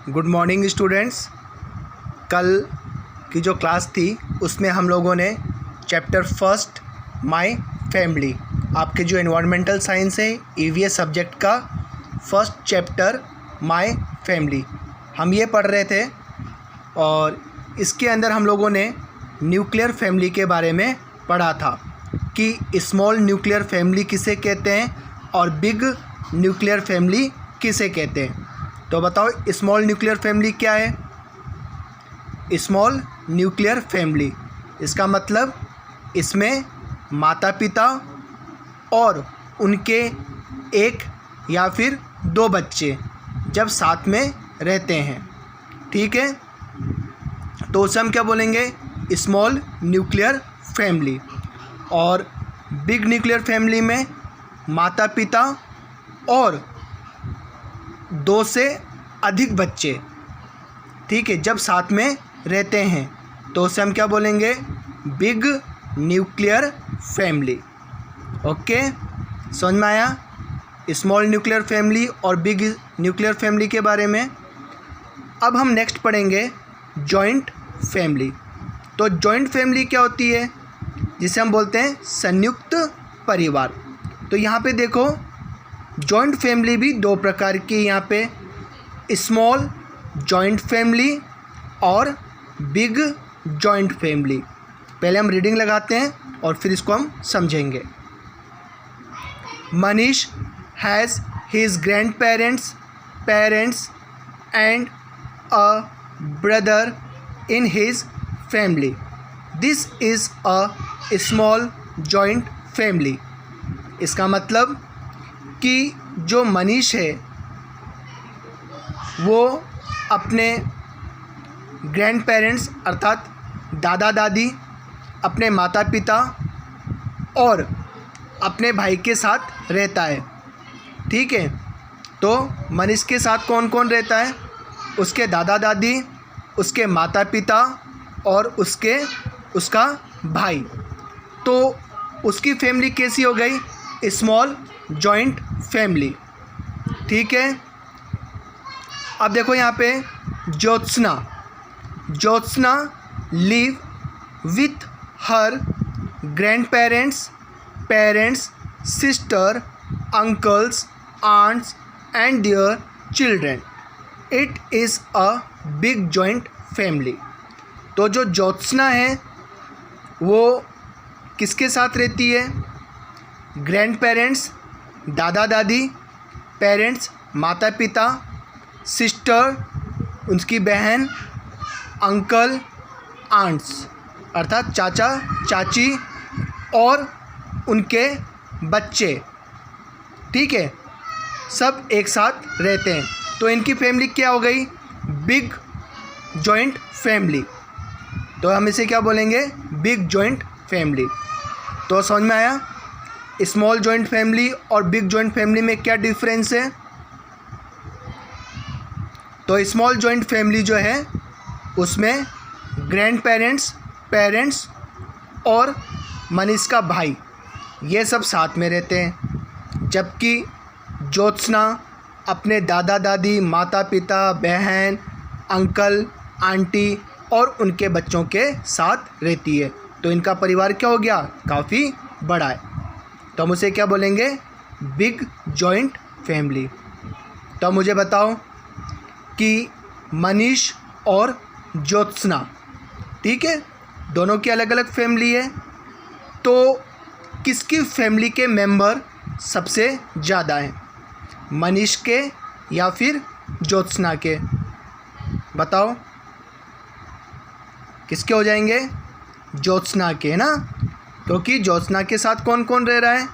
Good morning students. कल की जो क्लास थी उसमें हम लोगों ने चैप्टर फर्स्ट माय फैमिली, आपके जो एनवायरमेंटल साइंस है ईवीएस सब्जेक्ट का फर्स्ट चैप्टर माय फैमिली हम ये पढ़ रहे थे। और इसके अंदर हम लोगों ने न्यूक्लियर फैमिली के बारे में पढ़ा था कि स्मॉल न्यूक्लियर फैमिली किसे कहते हैं और बिग न्यूक्लियर फैमिली किसे कहते हैं। तो बताओ स्मॉल न्यूक्लियर फैमिली क्या है। स्मॉल न्यूक्लियर फैमिली इसका मतलब इसमें माता पिता और उनके एक या फिर दो बच्चे जब साथ में रहते हैं, ठीक है, तो उसे हम क्या बोलेंगे, स्मॉल न्यूक्लियर फैमिली। और बिग न्यूक्लियर फैमिली में माता पिता और दो से अधिक बच्चे, ठीक है, जब साथ में रहते हैं तो उसे हम क्या बोलेंगे, बिग न्यूक्लियर फैमिली। ओके, समझ में आया स्मॉल न्यूक्लियर फैमिली और बिग न्यूक्लियर फैमिली के बारे में। अब हम नेक्स्ट पढ़ेंगे जॉइंट फैमिली। तो जॉइंट फैमिली क्या होती है, जिसे हम बोलते हैं संयुक्त परिवार। तो यहाँ पे देखो जॉइंट फैमिली भी दो प्रकार की, यहाँ पे स्मॉल जॉइंट फैमिली और बिग जॉइंट फैमिली। पहले हम रीडिंग लगाते हैं और फिर इसको हम समझेंगे। Manish has his grand parents and a brother in his family. This is a small joint family. इसका मतलब कि जो मनीष है वो अपने ग्रैंड पेरेंट्स अर्थात दादा दादी, अपने माता पिता और अपने भाई के साथ रहता है, ठीक है। तो मनीष के साथ कौन कौन रहता है, उसके दादा दादी, उसके माता पिता और उसका भाई। तो उसकी फैमिली कैसी हो गई, स्मॉल जॉइंट फैमिली, ठीक है। अब देखो यहाँ पे Jyotsna live with her grand parents, sister, uncles, aunts and their children. It is a big joint family. तो जो ज्योत्सना है वो किसके साथ रहती है, ग्रैंड पेरेंट्स दादा दादी, पेरेंट्स माता पिता, सिस्टर उनकी बहन, अंकल आंट्स अर्थात चाचा चाची और उनके बच्चे, ठीक है, सब एक साथ रहते हैं। तो इनकी फैमिली क्या हो गई, बिग जॉइंट फैमिली। तो हम इसे क्या बोलेंगे, बिग जॉइंट फैमिली। तो समझ में आया स्मॉल जॉइंट फैमिली और बिग जॉइंट फैमिली में क्या डिफरेंस है। तो स्मॉल जॉइंट फैमिली जो है उसमें ग्रैंड पेरेंट्स और मनीष का भाई ये सब साथ में रहते हैं, जबकि ज्योत्सना अपने दादा दादी, माता पिता, बहन, अंकल आंटी और उनके बच्चों के साथ रहती है। तो इनका परिवार क्या हो गया, काफ़ी बड़ा है। तो हम उसे क्या बोलेंगे, बिग जॉइंट फैमिली। तो मुझे बताओ कि मनीष और ज्योत्सना, ठीक है, दोनों की अलग अलग फैमिली है, तो किसकी फैमिली के मेंबर सबसे ज़्यादा हैं, मनीष के या फिर ज्योत्सना के। बताओ किसके हो जाएंगे, ज्योत्सना के, है ना, क्योंकि ज्योत्सना के साथ कौन कौन रह रहा है,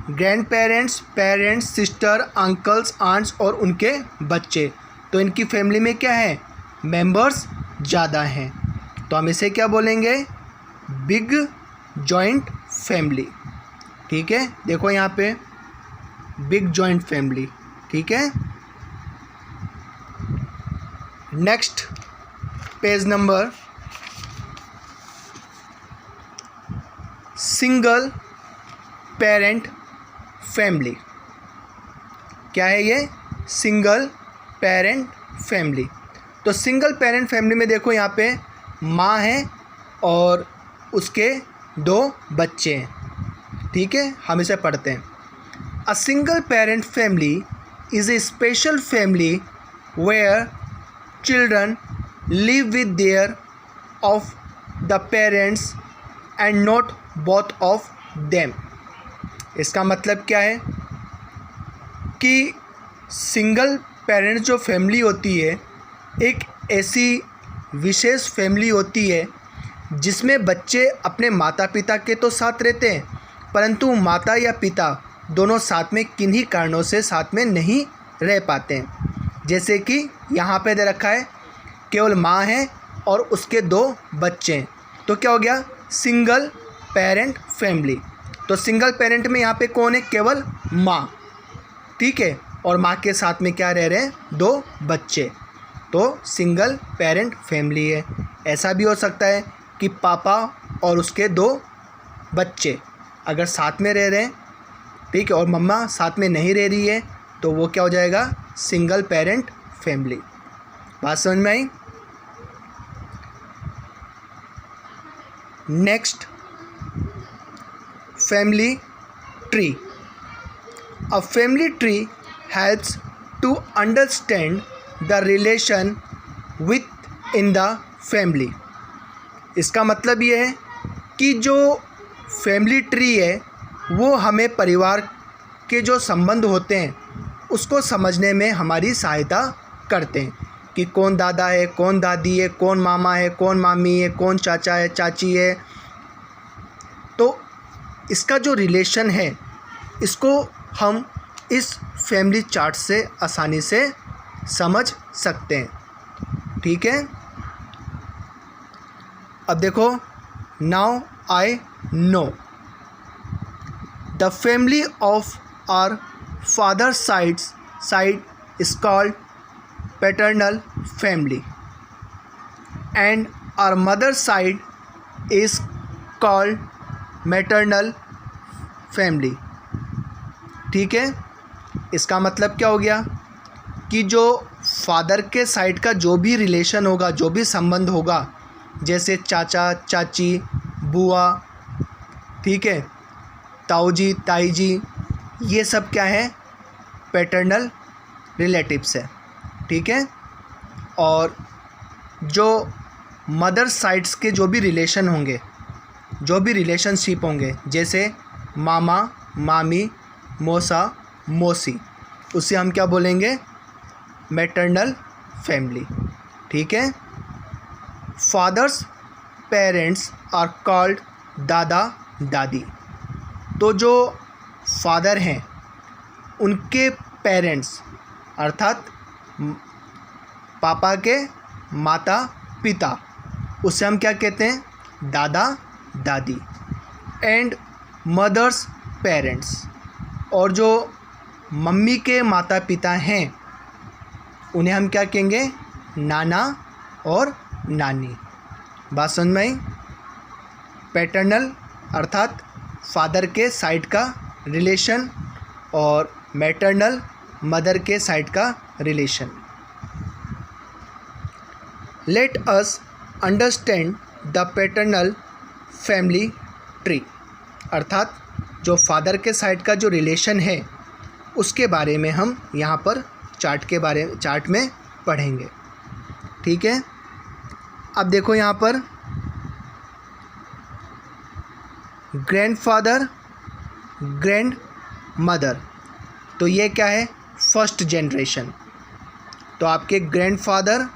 grand parents, sister, uncles, aunts और उनके बच्चे। तो इनकी फैमिली में क्या है, मेंबर्स ज़्यादा हैं। तो हम इसे क्या बोलेंगे, बिग जॉइंट फैमिली, ठीक है। देखो यहाँ पे बिग जॉइंट फैमिली, ठीक है। Next page number, single parent family. क्या है ये, सिंगल पेरेंट फैमिली। तो सिंगल पेरेंट फैमिली में देखो यहाँ पे माँ है और उसके 2 बच्चे हैं। ठीक है, हम इसे पढ़ते हैं। A single parent family is a special family where children live with their of the parents and not both of them. इसका मतलब क्या है कि सिंगल पेरेंट जो फैमिली होती है एक ऐसी विशेष फैमिली होती है जिसमें बच्चे अपने माता पिता के तो साथ रहते हैं, परंतु माता या पिता दोनों साथ में किन्हीं कारणों से साथ में नहीं रह पाते हैं। जैसे कि यहाँ पे दे रखा है केवल माँ है और उसके 2 बच्चे हैं, तो क्या हो गया, सिंगल पेरेंट फैमिली। तो सिंगल पेरेंट में यहाँ पे कौन है, केवल माँ। ठीक है, और माँ के साथ में क्या रह रहे हैं, 2 बच्चे, तो सिंगल पेरेंट फैमिली है। ऐसा भी हो सकता है कि पापा और उसके 2 बच्चे अगर साथ में रह रहे हैं, ठीक है, और मम्मा साथ में नहीं रह रही है, तो वो क्या हो जाएगा, सिंगल पेरेंट फैमिली। बात समझ में आई। Next, family tree. A family tree helps to understand the relation within the family. इसका मतलब ये है कि जो फैमिली ट्री है वो हमें परिवार के जो संबंध होते हैं उसको समझने में हमारी सहायता करते हैं कि कौन दादा है, कौन दादी है, कौन मामा है, कौन मामी है, कौन चाचा है, चाची है। तो इसका जो रिलेशन है इसको हम इस फैमिली चार्ट से आसानी से समझ सकते हैं। ठीक है, अब देखो, now I know the family of our father side is called paternal family and our mother side is called maternal family. ठीक है, इसका मतलब क्या हो गया कि जो फादर के साइड का जो भी रिलेशन होगा, जो भी संबंध होगा, जैसे चाचा चाची, बुआ, ठीक है, ताऊ जी ताई जी, ये सब क्या है, पैटर्नल रिलेटिव्स है। ठीक है, और जो मदर साइड्स के जो भी रिलेशन होंगे, जो भी रिलेशनशिप होंगे, जैसे मामा मामी, मौसा मौसी, उसे हम क्या बोलेंगे, मैटरनल फैमिली। ठीक है, फादर्स पेरेंट्स आर कॉल्ड दादा दादी। तो जो फादर हैं उनके पेरेंट्स अर्थात पापा के माता पिता, उसे हम क्या कहते हैं, दादा दादी। एंड मदर्स पेरेंट्स, और जो मम्मी के माता पिता हैं उन्हें हम क्या कहेंगे, नाना और नानी। बात समझ में आई। पैटर्नल अर्थात फादर के साइड का रिलेशन और मैटरनल मदर के साइड का relation. Let us understand the paternal family tree, अर्थात जो फादर के साइड का जो रिलेशन है उसके बारे में हम यहाँ पर चार्ट में पढ़ेंगे। ठीक है, अब देखो यहाँ पर ग्रैंडफादर ग्रैंड मदर, तो ये क्या है, फर्स्ट जनरेशन। तो आपके ग्रैंडफादर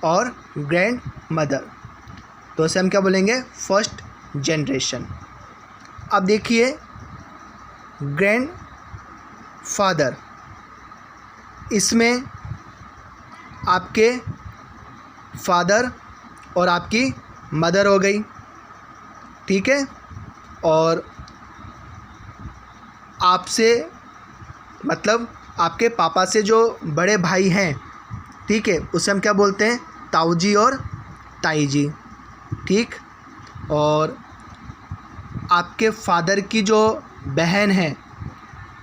और ग्रैंड मदर, तो इसे हम क्या बोलेंगे, फर्स्ट जनरेशन। अब देखिए ग्रैंड फादर, इसमें आपके फादर और आपकी मदर हो गई। ठीक है, और आपसे मतलब आपके पापा से जो बड़े भाई हैं, ठीक है, उसे हम क्या बोलते हैं, ताऊ जी और ताई जी। ठीक, और आपके फादर की जो बहन है,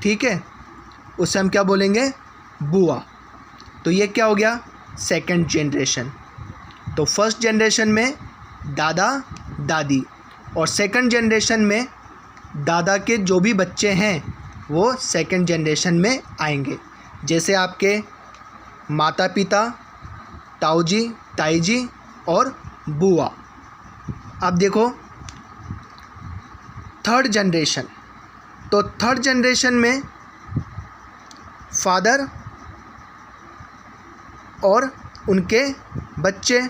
ठीक है, उसे हम क्या बोलेंगे, बुआ। तो ये क्या हो गया, सेकंड जनरेशन। तो फर्स्ट जनरेशन में दादा दादी और सेकंड जनरेशन में दादा के जो भी बच्चे हैं वो सेकंड जनरेशन में आएंगे, जैसे आपके माता पिता, ताऊ जी, ताई जी और बुआ। अब देखो थर्ड जनरेशन, तो थर्ड जनरेशन में फादर और उनके बच्चे,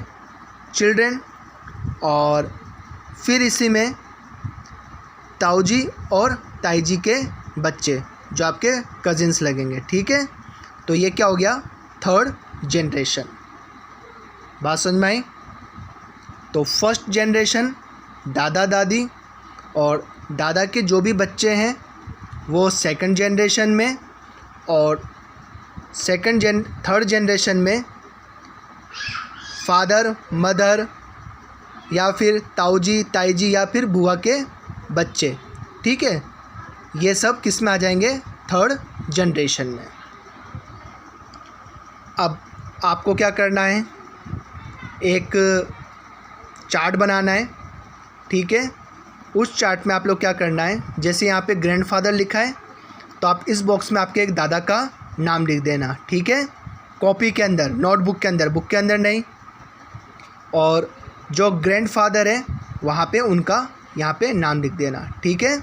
चिल्ड्रन, और फिर इसी में ताऊ जी और ताई जी के बच्चे जो आपके कजिन्स लगेंगे। ठीक है, तो ये क्या हो गया, थर्ड जनरेशन। बात समझ में आई? तो फर्स्ट जनरेशन दादा दादी और दादा के जो भी बच्चे हैं वो सेकंड जनरेशन में, और थर्ड जनरेशन में फादर मदर या फिर ताऊ जी ताई जी या फिर बुआ के बच्चे। ठीक है, ये सब किस में आ जाएंगे, थर्ड जनरेशन में। अब आपको क्या करना है, एक चार्ट बनाना है। ठीक है, उस चार्ट में आप लोग क्या करना है, जैसे यहाँ पे ग्रैंडफादर लिखा है तो आप इस बॉक्स में आपके एक दादा का नाम लिख देना। ठीक है, कॉपी के अंदर, नोटबुक के अंदर, बुक के अंदर नहीं। और जो ग्रैंडफादर है वहाँ पे उनका यहाँ पे नाम लिख देना। ठीक है,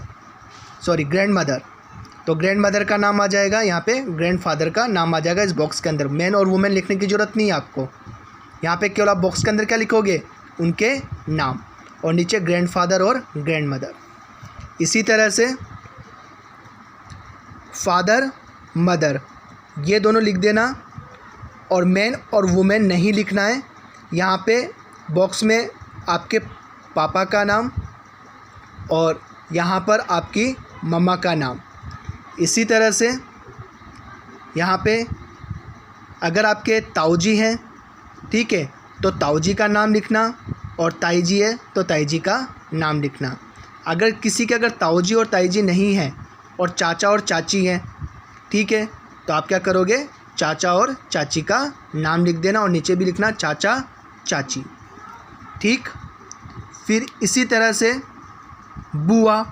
सॉरी ग्रैंडमदर, तो ग्रैंडमदर का नाम आ जाएगा, यहाँ पे ग्रैंडफादर का नाम आ जाएगा इस बॉक्स के अंदर। मैन और वुमेन लिखने की ज़रूरत नहीं है आपको, यहाँ पे केवल आप बॉक्स के अंदर क्या लिखोगे, उनके नाम, और नीचे ग्रैंडफादर और ग्रैंडमदर। इसी तरह से फादर मदर ये दोनों लिख देना, और मैन और वुमेन नहीं लिखना है। यहाँ पे बॉक्स में आपके पापा का नाम और यहाँ पर आपकी मम्मा का नाम। इसी तरह से यहाँ पे अगर आपके ताऊ जी हैं, ठीक है, तो ताऊ जी का नाम लिखना, और ताई जी है तो ताई जी का नाम लिखना। अगर किसी के अगर ताऊ जी और ताई जी नहीं हैं और चाचा और चाची हैं, ठीक है, तो आप क्या करोगे, चाचा और चाची का नाम लिख देना और नीचे भी लिखना चाचा चाची। ठीक, फिर इसी तरह से बुआ,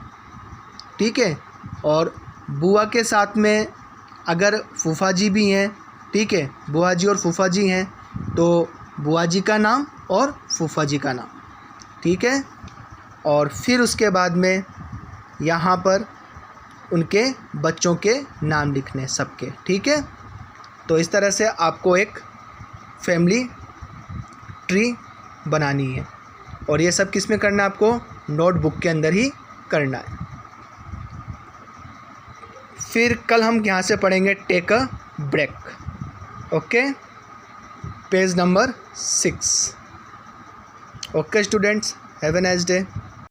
ठीक है, और बुआ के साथ में अगर फूफा जी भी हैं, ठीक है, बुआ जी और फूफा जी हैं तो बुआ जी का नाम और फूफा जी का नाम। ठीक है, और फिर उसके बाद में यहाँ पर उनके बच्चों के नाम लिखने सबके। ठीक है, तो इस तरह से आपको एक फैमिली ट्री बनानी है, और ये सब किस में करना है, आपको नोटबुक के अंदर ही करना है। फिर कल हम यहाँ से पढ़ेंगे take a break. Okay, page number 6। Okay students, have a nice day.